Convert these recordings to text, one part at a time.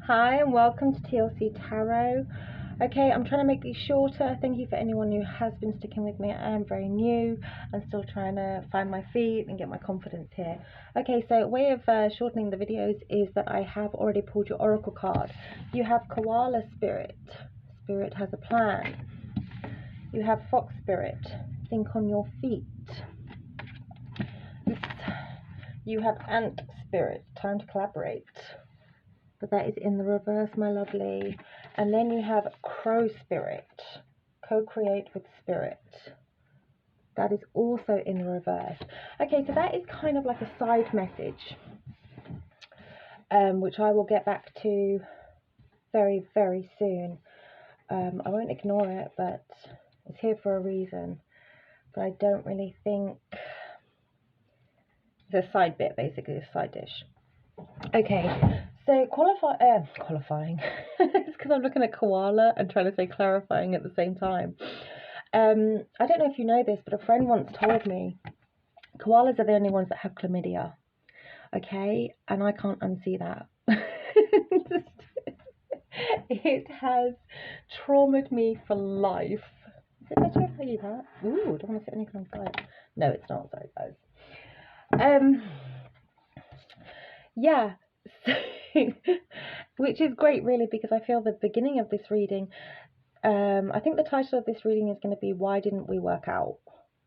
Hi and welcome to TLC Tarot. Okay, I'm trying to make these shorter. Thank you for anyone who has been sticking with me. I am very new and still trying to find my feet and get my confidence here. Okay, so a way of shortening the videos is that I have already pulled your oracle card. You have Koala Spirit. Spirit has a plan. You have Fox Spirit. Think on your feet. You have Ant Spirit. Time to collaborate. But that is in the reverse, my lovely. And then you have Crow Spirit, co-create with Spirit. That is also in the reverse. Okay, so that is kind of like a side message, which I will get back to very, very soon. I won't ignore it, but it's here for a reason. But I don't really think... It's a side bit, basically, a side dish. Okay, so qualifying. It's because I'm looking at koala and trying to say clarifying at the same time. I don't know if you know this, but a friend once told me koalas are the only ones that have chlamydia. Okay, and I can't unsee that. It has traumatized me for life. Is it better if I eat that? Ooh, I don't want to sit anything on fire. No, it's not. Sorry, guys. Yeah. Which is great, really, because I feel the beginning of this reading, I think the title of this reading is going to be Why Didn't We Work Out?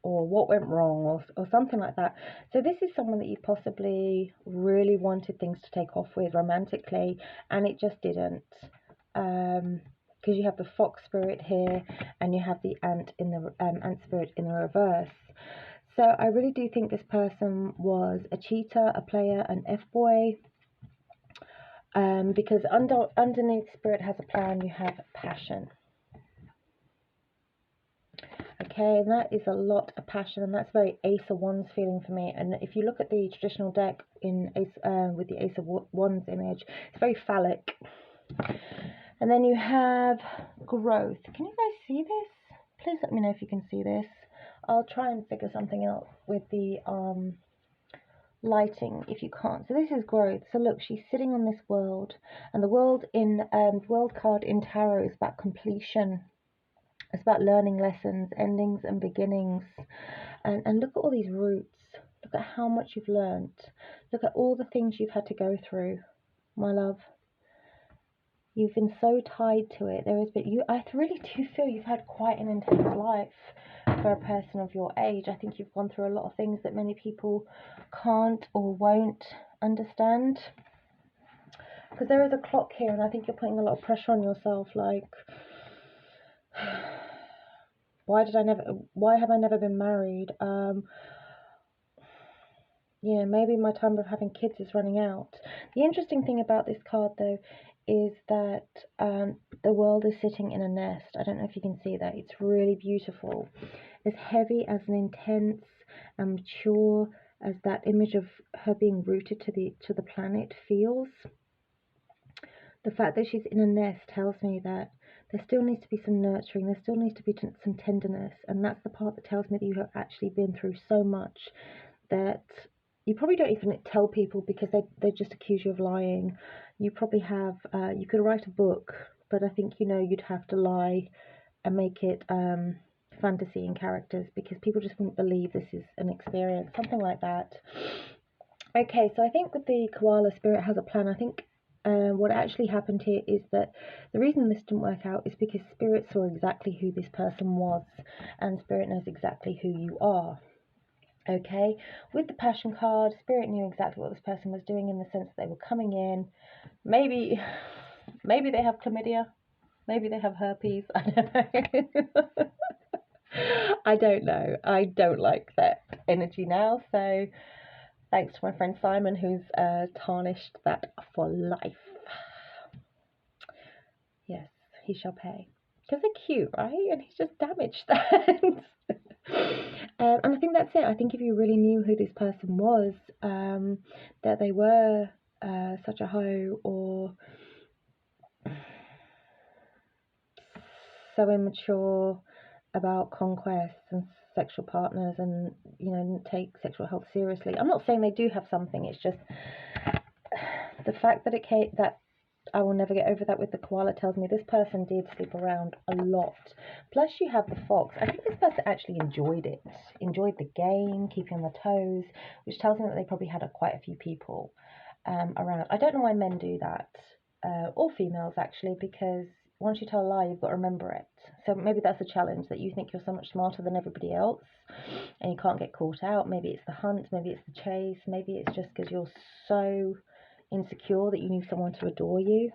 Or What Went Wrong? Or something like that. So this is someone that you possibly really wanted things to take off with romantically, and it just didn't. Because you have the Fox Spirit here, and you have the Ant in the Ant Spirit in the reverse. So I really do think this person was a cheater, a player, an F-boy. Because underneath Spirit has a plan, you have passion. Okay, and that is a lot of passion, and that's very Ace of Wands feeling for me. And if you look at the traditional deck in Ace, with the Ace of Wands image, it's very phallic. And then you have growth. Can you guys see this? Please let me know if you can see this. I'll try and figure something out with the lighting if you can't. So this is growth. So look, she's sitting on this world, and the world in world card in tarot is about completion. It's about learning lessons, endings and beginnings. And look at all these roots. Look at how much you've learned. Look at all the things you've had to go through, my love. You've been so tied to it. I really do feel you've had quite an intense life for a person of your age. I think you've gone through a lot of things that many people can't or won't understand. Because there is a clock here, and I think you're putting a lot of pressure on yourself, like, why have I never been married? Maybe my time of having kids is running out. The interesting thing about this card, though, is that the world is sitting in a nest. I don't know if you can see that. It's really beautiful. As heavy, as an intense and mature as that image of her being rooted to the planet feels, the fact that she's in a nest tells me that there still needs to be some nurturing, there still needs to be some tenderness, and that's the part that tells me that you have actually been through so much that you probably don't even tell people, because they just accuse you of lying. You probably have, you could write a book, but I think, you'd have to lie and make it fantasy and characters, because people just wouldn't believe this is an experience, something like that. Okay, so I think with the koala Spirit has a plan. I think what actually happened here is that the reason this didn't work out is because Spirit saw exactly who this person was, and Spirit knows exactly who you are. Okay, with the Passion card, Spirit knew exactly what this person was doing, in the sense that they were coming in. Maybe they have chlamydia, maybe they have herpes. I don't know. I don't know. I don't like that energy now. So thanks to my friend Simon, who's tarnished that for life. Yes, he shall pay. Because they're cute, right? And he's just damaged that. And I think that's it. I think if you really knew who this person was, that they were such a hoe, or so immature about conquest and sexual partners, and take sexual health seriously. I'm not saying they do have something. It's just the fact that I will never get over that with the koala tells me this person did sleep around a lot. Plus you have the fox. I think this person actually enjoyed it, enjoyed the game, keeping on their toes, which tells me that they probably had quite a few people around. I don't know why men do that, or females actually, because once you tell a lie, you've got to remember it. So maybe that's a challenge, that you think you're so much smarter than everybody else and you can't get caught out. Maybe it's the hunt, maybe it's the chase, maybe it's just because you're so insecure that you need someone to adore you.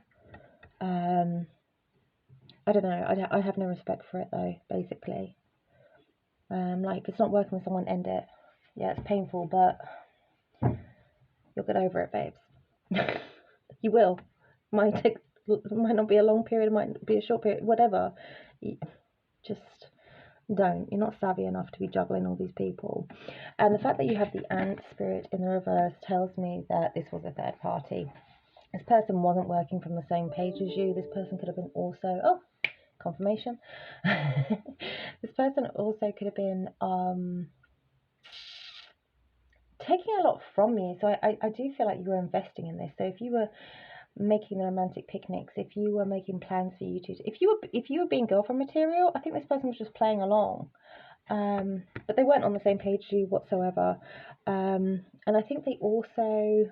I don't know. I have no respect for it though, basically. Like, if it's not working with someone, end it. Yeah, it's painful, but you'll get over it, babes. You will. Might not be a long period, might be a short period, whatever. Just don't. You're not savvy enough to be juggling all these people. And the fact that you have the ant spirit in the reverse tells me that this was a third party. This person wasn't working from the same page as you. This person could have been also, oh, confirmation. This person also could have been taking a lot from you. So I do feel like you were investing in this. So if you were making the romantic picnics, if you were making plans for you two, if you were being girlfriend material, I think this person was just playing along. But they weren't on the same page as you whatsoever. And I think they also,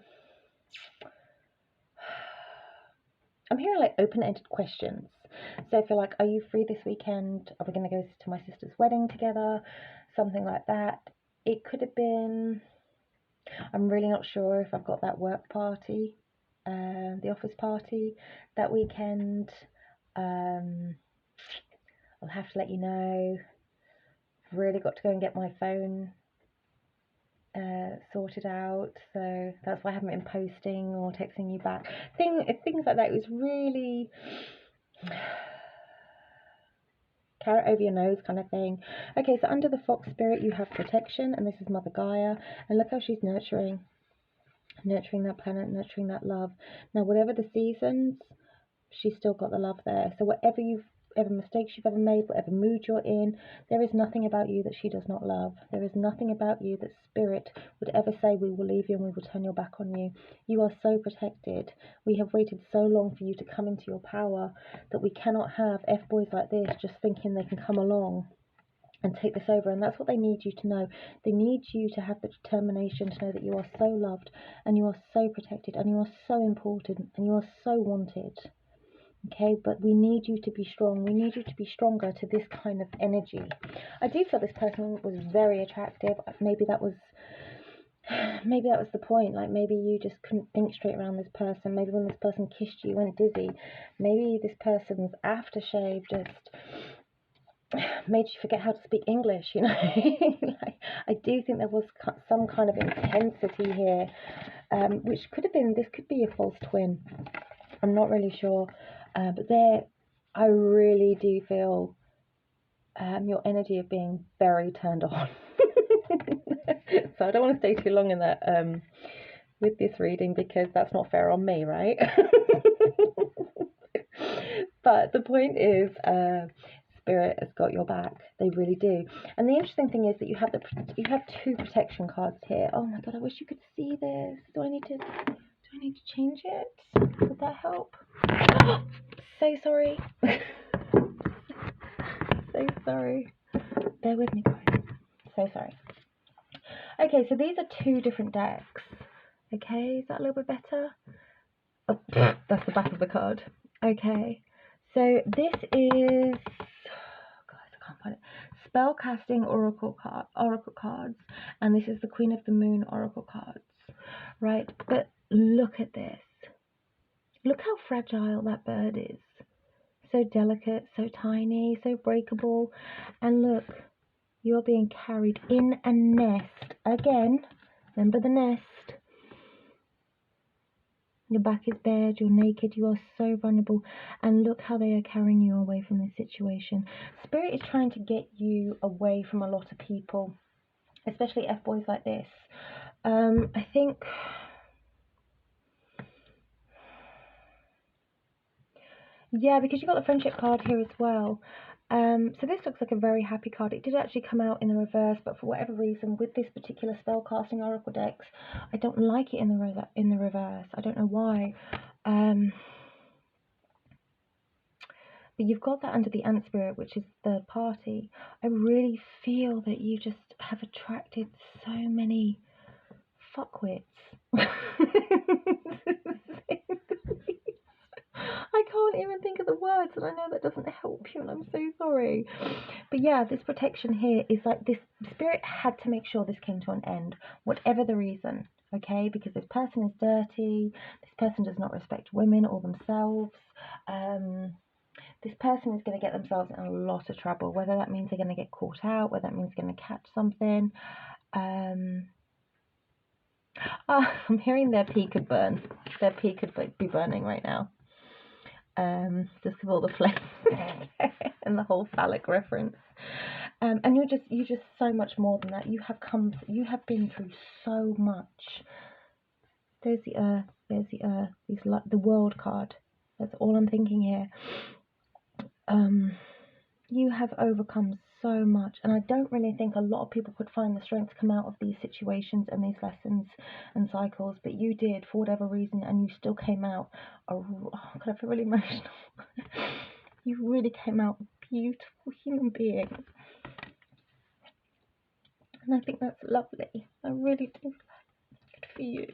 I'm hearing like open-ended questions. So I feel like, are you free this weekend? Are we going to go to my sister's wedding together? Something like that. It could have been, I'm really not sure if I've got that work party, the office party that weekend. I'll have to let you know. I've really got to go and get my phone sorted out, so that's why I haven't been posting or texting you back. Things like that. It was really carrot over your nose kind of thing. Okay, so under the fox spirit you have protection, and this is Mother Gaia, and look how she's nurturing that planet, nurturing that love. Now whatever the seasons, she's still got the love there. So whatever mistakes you've ever made, whatever mood you're in, there is nothing about you that she does not love. There is nothing about you that spirit would ever say, we will leave you and we will turn your back on you. You are so protected. We have waited so long for you to come into your power that we cannot have F-boys like this just thinking they can come along and take this over. And that's what they need you to know. They need you to have the determination to know that you are so loved and you are so protected and you are so important and you are so wanted. Okay, but we need you to be strong. We need you to be stronger to this kind of energy. I do feel this person was very attractive. Maybe that was the point. Like, maybe you just couldn't think straight around this person. Maybe when this person kissed you, you went dizzy. Maybe this person's aftershave just made you forget how to speak English, you know. Like, I do think there was some kind of intensity here, which could have been, this could be a false twin. I'm not really sure. But I really do feel your energy of being very turned on. So I don't want to stay too long in that with this reading, because that's not fair on me, right? But the point is, Spirit has got your back. They really do. And the interesting thing is that you have two protection cards here. Oh my god, I wish you could see this. Do I need to change it? Would that help? So sorry. So sorry. Bear with me, guys. So sorry. Okay, so these are two different decks. Okay, is that a little bit better? Oh, that's the back of the card. Okay, so this is, guys, I can't find it. Spellcasting oracle cards, and this is the Queen of the Moon oracle cards, right? But look at this. Look how fragile that bird is. So delicate, so tiny, so breakable. And look, you're being carried in a nest. Again, remember the nest. Your back is bared, you're naked, you are so vulnerable. And look how they are carrying you away from this situation. Spirit is trying to get you away from a lot of people, especially F-boys like this. I think... yeah, because you got the friendship card here as well. So this looks like a very happy card. It did actually come out in the reverse, but for whatever reason, with this particular spellcasting oracle decks, I don't like it in the reverse. I don't know why. But you've got that under the ant spirit, which is third party. I really feel that you just have attracted so many fuckwits. I can't even think of the words, and I know that doesn't help you, and I'm so sorry. But yeah, this protection here is like this spirit had to make sure this came to an end, whatever the reason, okay? Because this person is dirty, this person does not respect women or themselves. This person is going to get themselves in a lot of trouble, whether that means they're going to get caught out, whether that means they're going to catch something. I'm hearing their pee could burn. Their pee could be burning right now. Just with all the flames and the whole phallic reference. And you're just so much more than that. You have been through so much. There's the earth, the world card. That's all I'm thinking here. You have overcome so much, and I don't really think a lot of people could find the strength to come out of these situations and these lessons and cycles, but you did for whatever reason, and you still came out God, I feel really emotional. You really came out a beautiful human being, and I think that's lovely. I really do. Good for you.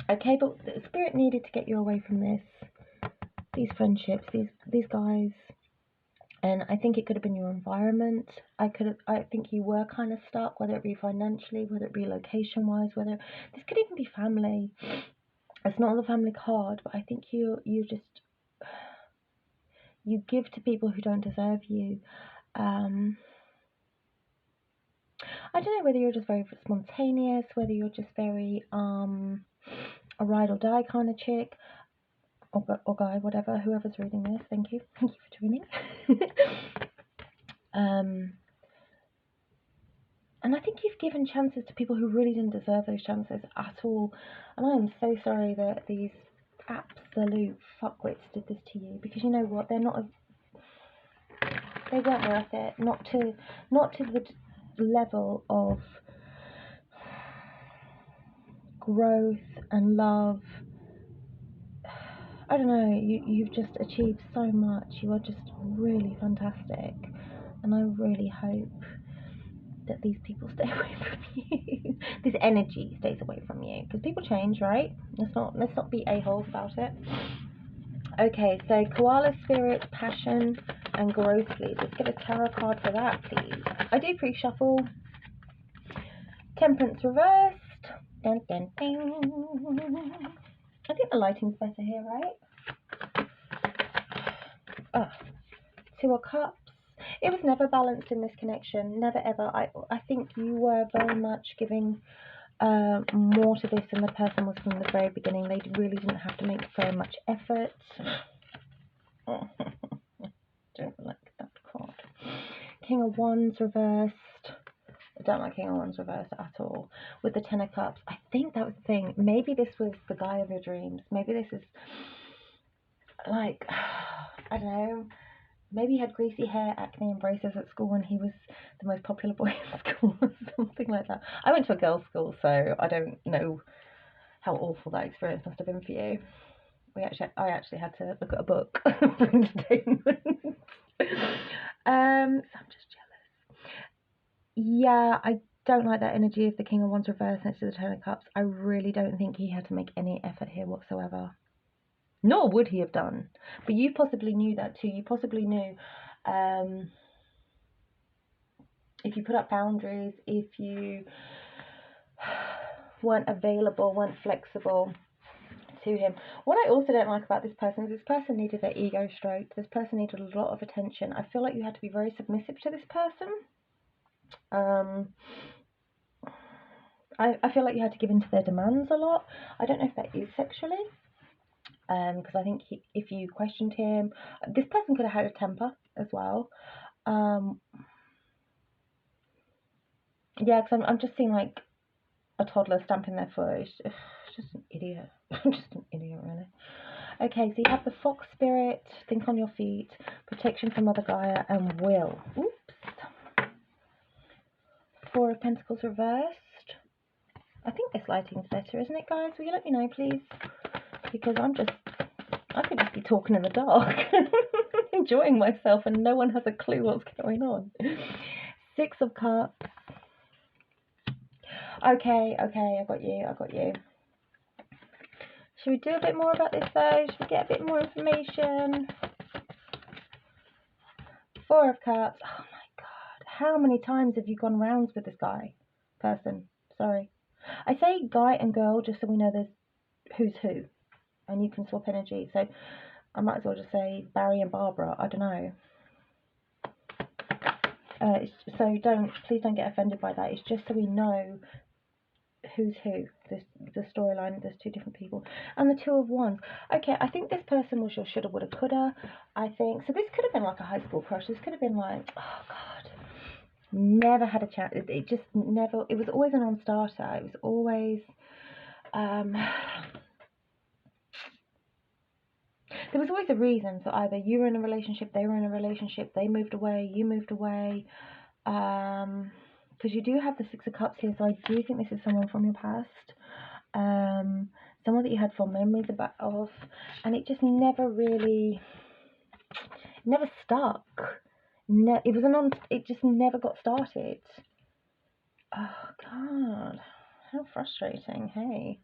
Okay, but the spirit needed to get you away from these friendships, these guys. And I think it could have been your environment. I think you were kind of stuck, whether it be financially, whether it be location-wise, whether this could even be family. It's not on the family card, but I think you give to people who don't deserve you. I don't know whether you're just very spontaneous, whether you're just very a ride or die kind of chick. Or guy, whatever, whoever's reading this, thank you for joining. And I think you've given chances to people who really didn't deserve those chances at all. And I am so sorry that these absolute fuckwits did this to you, because you know what? They weren't worth it. Not to the level of growth and love. I don't know, you've just achieved so much. You are just really fantastic, and I really hope that these people stay away from you. This energy stays away from you, because people change, right? Let's not be a-holes about it. Okay, so koala spirit, passion, and growth, please. Let's get a tarot card for that, please. I do pre-shuffle. Temperance reversed. Dun, dun, dun. I think the lighting's better here, right? Two of Cups. It was never balanced in this connection. Never ever. I think you were very much giving more to this than the person was from the very beginning. They really didn't have to make very much effort. Oh, don't like that card. King of Wands reversed. I don't like King of Wands reversed at all. With the Ten of Cups, I think that was the thing. Maybe this was the guy of your dreams. Maybe this is like, I don't know. Maybe he had greasy hair, acne, and braces at school, and he was the most popular boy at school, or something like that. I went to a girls' school, so I don't know how awful that experience must have been for you. I actually had to look at a book for entertainment. So I'm just jealous. Yeah, I don't like that energy of the King of Wands reversed next to the Ten of Cups. I really don't think he had to make any effort here whatsoever. Nor would he have done. But you possibly knew that too. You possibly knew if you put up boundaries, if you weren't available, weren't flexible to him. What I also don't like about this person is this person needed their ego stroked. This person needed a lot of attention. I feel like you had to be very submissive to this person. I feel like you had to give in to their demands a lot. I don't know if that is sexually. Because I think if you questioned him, this person could have had a temper as well. Yeah, because I'm just seeing like a toddler stamping their foot. It's just an idiot. Just an idiot, really. Okay, so you have the Fox Spirit, Think on Your Feet, Protection from Mother Gaia, and Will. Oops. Four of Pentacles reversed. I think this lighting's better, isn't it, guys? Will you let me know, please? Because I'm just I could just be talking in the dark, enjoying myself, and no one has a clue what's going on. 6 of Cups. Okay, I got you. Should we do a bit more about this though? Should we get a bit more information? 4 of Cups. Oh my God. How many times have you gone rounds with this person? Sorry. I say guy and girl just so we know there's who's who. And you can swap energy. So I might as well just say Barry and Barbara. I don't know. So please don't get offended by that. It's just so we know who's who. The storyline. There's 2 different people, and the 2 of Wands. Okay, I think this person was your shoulda, woulda, coulda. I think so. This could have been like a high school crush. This could have been like, oh God, never had a chat. It just never. It was always a non-starter. It was always. There was always a reason. So either you were in a relationship, they were in a relationship, they moved away, you moved away. Because you do have the 6 of Cups here, so I do think this is someone from your past. Someone that you had fond memories of, and it just never really, never stuck. It just never got started. Oh God, how frustrating. Hey.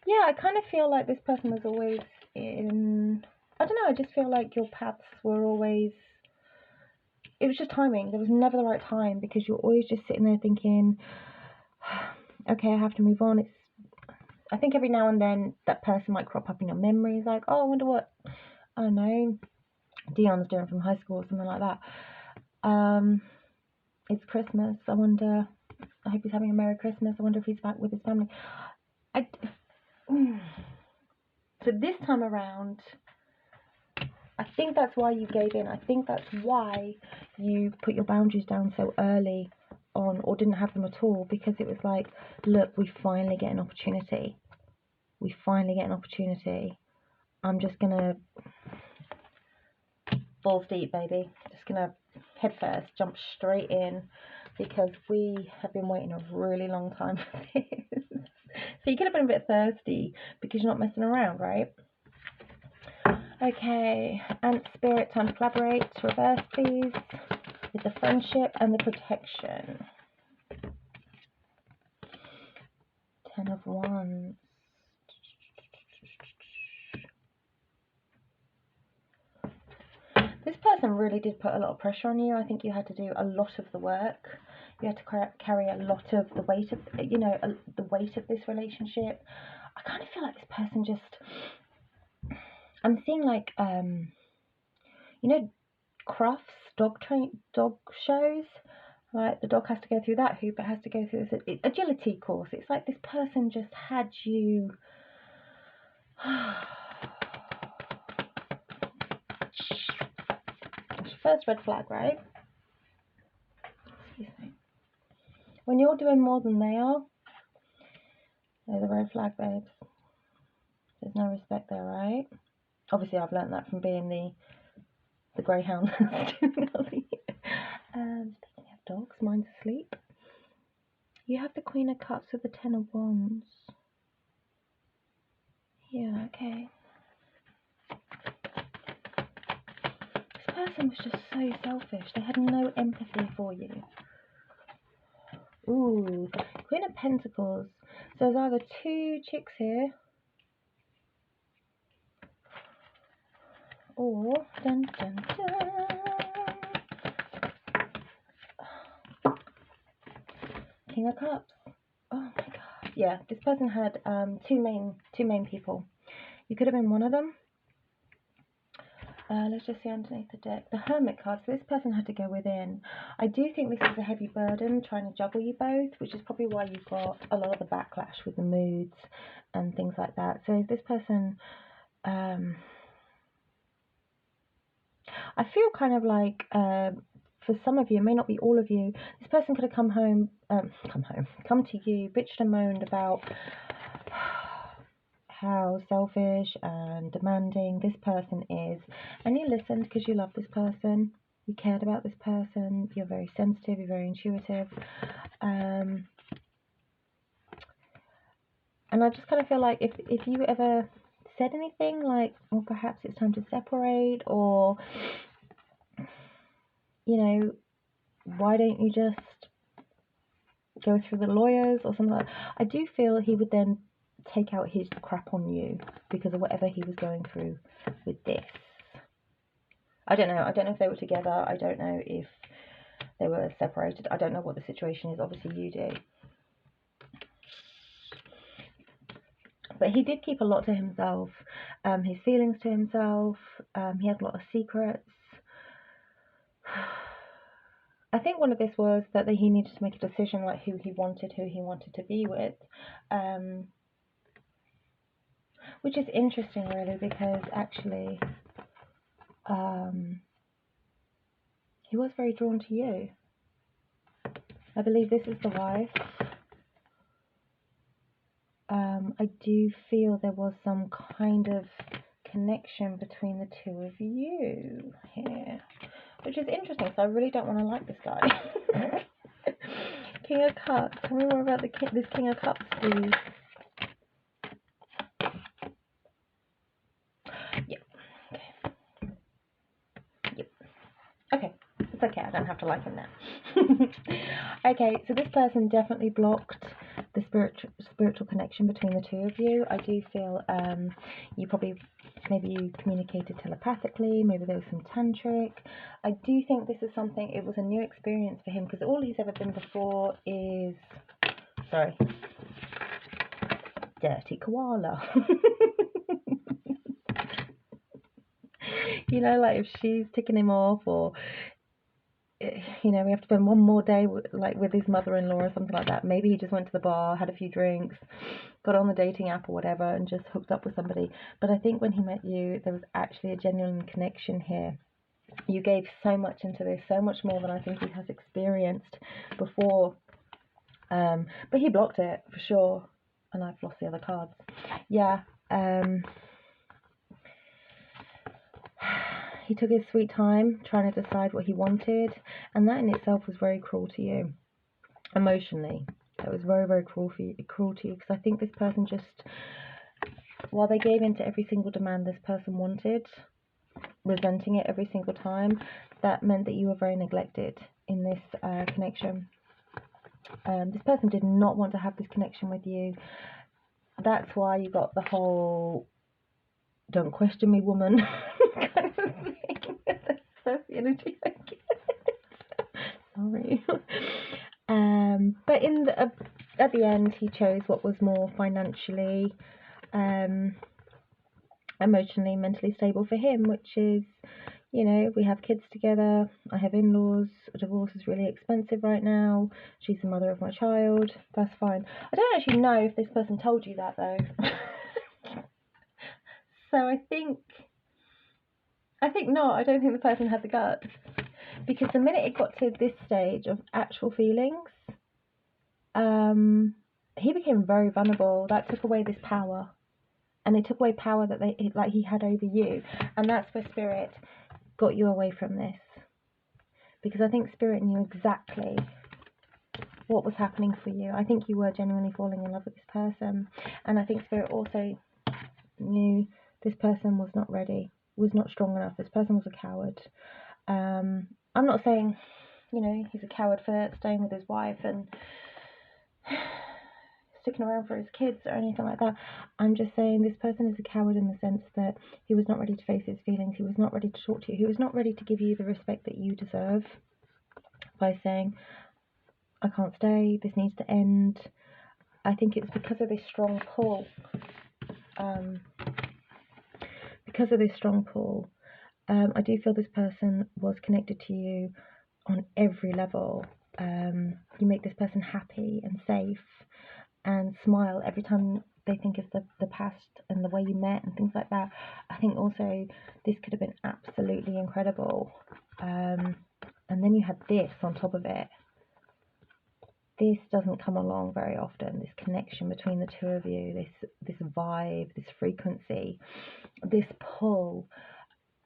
Yeah, I kind of feel like this person was always in, I don't know, I just feel like your paths were always, it was just timing. There was never the right time because you're always just sitting there thinking, okay, I have to move on. I think every now and then that person might crop up in your memories, like, oh, I wonder what, I don't know, Dion's doing from high school or something like that. It's Christmas. I hope he's having a Merry Christmas. I wonder if he's back with his family. So this time around, I think that's why you gave in. I think that's why you put your boundaries down so early on, or didn't have them at all, because it was like, look, we finally get an opportunity. I'm just gonna balls deep, baby. Just gonna head first, jump straight in, because we have been waiting a really long time for this. So you could have been a bit thirsty because you're not messing around, right? Okay, and Spirit, time to collaborate. Reverse, please, with the friendship and the protection. 10 of Wands. This person really did put a lot of pressure on you. I think you had to do a lot of the work. You had to carry a lot of the weight of, the weight of this relationship. I kind of feel like this person just, I'm seeing like, Crufts, dog shows. Right, the dog has to go through that hoop. It has to go through this agility course. It's like this person just had you. First red flag, right? Excuse me. When you're doing more than they are, there's a red flag, babes. There's no respect there, right? Obviously, I've learnt that from being the greyhound. Speaking of dogs, mine's asleep. You have the Queen of Cups with the 10 of Wands. Yeah, okay. This person was just so selfish. They had no empathy for you. Ooh, Queen of Pentacles. So there's either 2 chicks here, or dun dun dun, King of Cups. Oh my God. Yeah, this person had two main people. You could have been one of them. Let's just see underneath the deck. The Hermit card. So this person had to go within. I do think this is a heavy burden trying to juggle you both, which is probably why you've got a lot of the backlash with the moods and things like that. So this person, I feel kind of like, for some of you, it may not be all of you, this person could have come to you, bitched and moaned about how selfish and demanding this person is, and you listened because you love this person, you cared about this person, you're very sensitive, you're very intuitive. And I just kind of feel like if you ever said anything like, well, perhaps it's time to separate, or, you know, why don't you just go through the lawyers or something like that, I do feel he would then take out his crap on you because of whatever he was going through with this. I don't know. I don't know if they were together. I don't know if they were separated. I don't know what the situation is. Obviously you do. But he did keep a lot to himself, his feelings to himself. He had a lot of secrets. I think one of this was that he needed to make a decision, like who he wanted to be with, which is interesting, really, because actually he was very drawn to you. I believe this is the wife. I do feel there was some kind of connection between the two of you here, which is interesting. So I really don't want to like this guy. King of Cups. Tell me more about this King of Cups, please. Yep. Okay. Yep. Okay. It's okay. I don't have to like him now. Okay. So this person definitely blocked the spiritual connection between the two of you. I do feel maybe you communicated telepathically, maybe there was some tantric. I do think this is something, it was a new experience for him, because all he's ever been before is, sorry, dirty koala. You know, like if she's ticking him off, or you know, we have to spend one more day with his mother-in-law or something like that. Maybe he just went to the bar, had a few drinks, got on the dating app or whatever, and just hooked up with somebody. But I think when he met you, there was actually a genuine connection here. You gave so much into this, so much more than I think he has experienced before. But he blocked it for sure. And I've lost the other cards. Yeah. He took his sweet time trying to decide what he wanted, and that in itself was very cruel to you, emotionally. That was very, very cruel to you, because I think this person just, while they gave in to every single demand this person wanted, resenting it every single time, that meant that you were very neglected in this connection. This person did not want to have this connection with you. That's why you got the whole "don't question me, woman" kind of thing. That's the energy I get. Sorry. But at the end, he chose what was more financially, emotionally, mentally stable for him, which is, you know, we have kids together, I have in-laws, a divorce is really expensive right now, she's the mother of my child, that's fine. I don't actually know if this person told you that, though. So I think not. I don't think the person had the guts. Because the minute it got to this stage of actual feelings, he became very vulnerable. That took away this power. And it took away power that he had over you. And that's where Spirit got you away from this. Because I think Spirit knew exactly what was happening for you. I think you were genuinely falling in love with this person. And I think Spirit also knew this person was not ready, was not strong enough. This person was a coward. I'm not saying, you know, he's a coward for staying with his wife and sticking around for his kids or anything like that. I'm just saying this person is a coward in the sense that he was not ready to face his feelings. He was not ready to talk to you. He was not ready to give you the respect that you deserve by saying, I can't stay, this needs to end. I think it's because of this strong pull. I do feel this person was connected to you on every level. You make this person happy and safe and smile every time they think of the past and the way you met and things like that. I think also this could have been absolutely incredible. And then you had this on top of it. This doesn't come along very often, this connection between the two of you, this vibe, this frequency, this pull.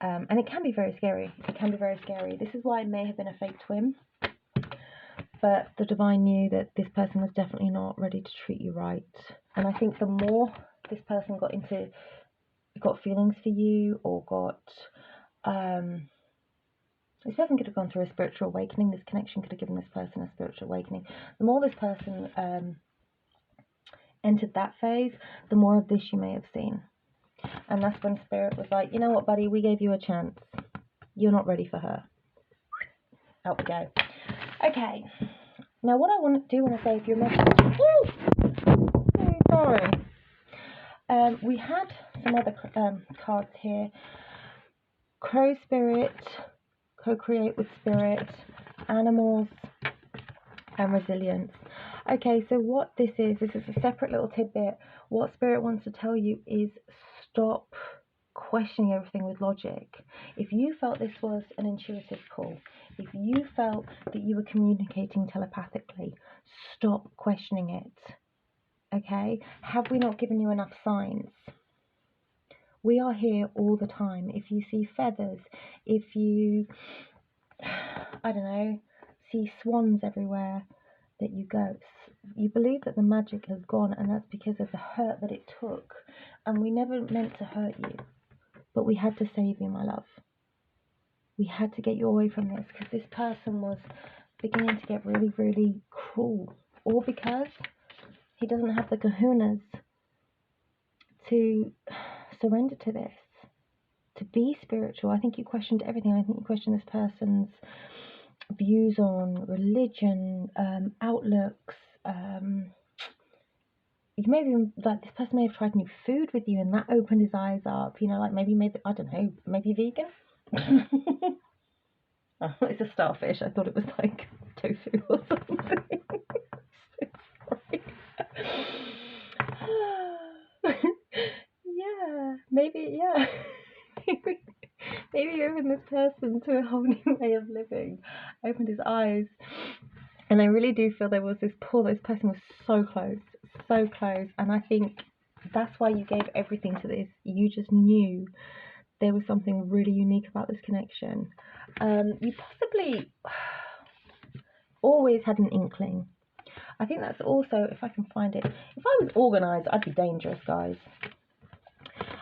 And it can be very scary. This is why it may have been a fake twin. but the divine knew that this person was definitely not ready to treat you right. And I think the more this person got feelings for you, or this person could have gone through a spiritual awakening. This connection could have given this person a spiritual awakening. The more this person entered that phase, the more of this you may have seen. And that's when Spirit was like, you know what, buddy, we gave you a chance. You're not ready for her. Out we go. Okay. Now what I want to say, if you remember... Sorry. We had some other cards here. Crow Spirit, Co-create with Spirit, Animals, and Resilience. Okay, so what this is a separate little tidbit. What Spirit wants to tell you is stop questioning everything with logic. If you felt this was an intuitive call, if you felt that you were communicating telepathically, stop questioning it. Okay? Have we not given you enough signs? We are here all the time. If you see feathers, if you, I don't know, see swans everywhere that you go, you believe that the magic has gone, and that's because of the hurt that it took. And we never meant to hurt you, but we had to save you, my love. We had to get you away from this, because this person was beginning to get really, really cruel. All because he doesn't have the kahunas to surrender to this, to be spiritual. I think you questioned everything. I think you questioned this person's views on religion, outlooks. You maybe, like, this person may have tried new food with you, and that opened his eyes up. You know, like maybe I don't know, maybe vegan. Oh, it's a starfish. I thought it was like tofu or something. Sorry. Yeah, maybe, yeah. Maybe you opened this person to a whole new way of living, opened his eyes. And I really do feel there was this pull. This person was so close, and I think that's why you gave everything to this. You just knew there was something really unique about this connection. You possibly always had an inkling. I think that's also, if I can find it, if I was organised, I'd be dangerous, guys.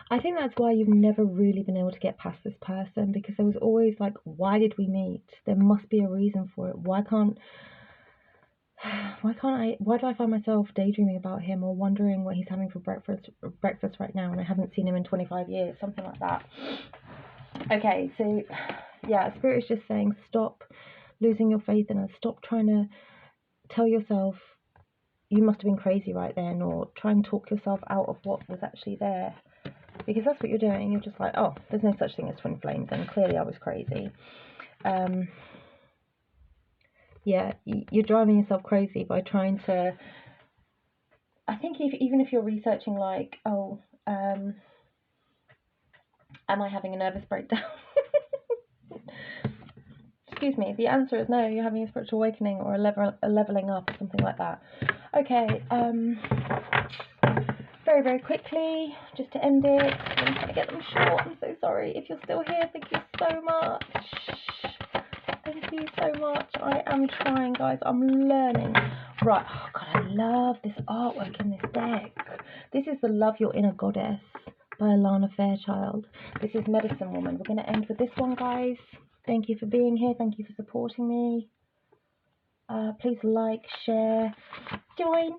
I think that's why you've never really been able to get past this person, because there was always like, why did we meet? There must be a reason for it. Why do I find myself daydreaming about him, or wondering what he's having for breakfast right now, and I haven't seen him in 25 years, something like that. Okay, so yeah, Spirit is just saying, stop losing your faith in us. Stop trying to tell yourself you must have been crazy right then, or try and talk yourself out of what was actually there, because that's what you're doing. You're just like, oh, there's no such thing as twin flames, and clearly I was crazy. Yeah, you're driving yourself crazy by trying to, I think even if you're researching like, oh, am I having a nervous breakdown? Excuse me, the answer is no, you're having a spiritual awakening, or a leveling up, or something like that. Okay, very, very quickly, just to end it, I'm trying to get them short, I'm so sorry. If you're still here, thank you so much. Thank you so much. I am trying, guys. I'm learning. Right. Oh, God, I love this artwork in this deck. This is the Love Your Inner Goddess by Alana Fairchild. This is Medicine Woman. We're going to end with this one, guys. Thank you for being here. Thank you for supporting me. Please like, share, join.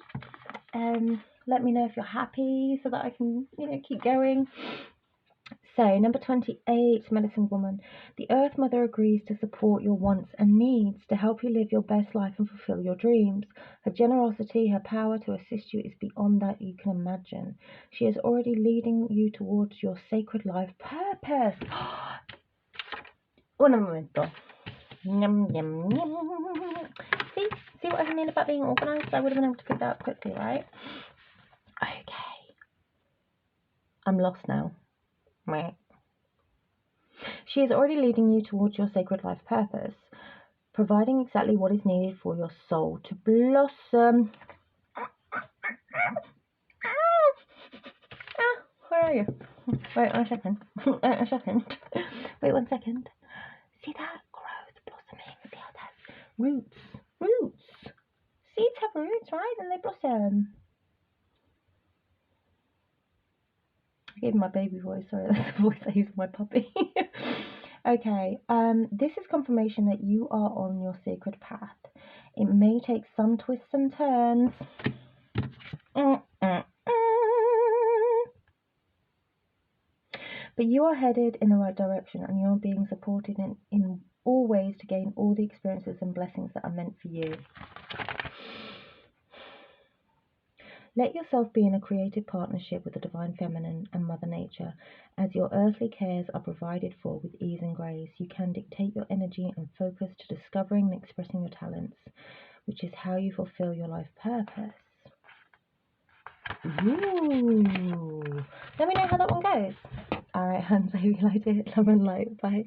Let me know if you're happy so that I can, keep going. So, number 28, Medicine Woman. The Earth Mother agrees to support your wants and needs, to help you live your best life and fulfill your dreams. Her generosity, her power to assist you is beyond that you can imagine. She is already leading you towards your sacred life purpose. Un momento. Yum, yum, yum. See what I mean about being organised? I would have been able to pick that up quickly, right? Okay. I'm lost now. Right. She is already leading you towards your sacred life purpose, providing exactly what is needed for your soul to blossom. Where are you? Wait one second. Wait 1 second. See that growth blossoming? See how that's roots. roots, right? And they blossom. I gave my baby voice, sorry, that's the voice I use for my puppy. Okay, this is confirmation that you are on your sacred path. It may take some twists and turns. But you are headed in the right direction, and you're being supported in all ways to gain all the experiences and blessings that are meant for you. Let yourself be in a creative partnership with the Divine Feminine and Mother Nature. As your earthly cares are provided for with ease and grace, you can dictate your energy and focus to discovering and expressing your talents, which is how you fulfill your life purpose. Ooh. Let me know how that one goes. Alright, Hans, I hope you liked it. Love and light. Bye.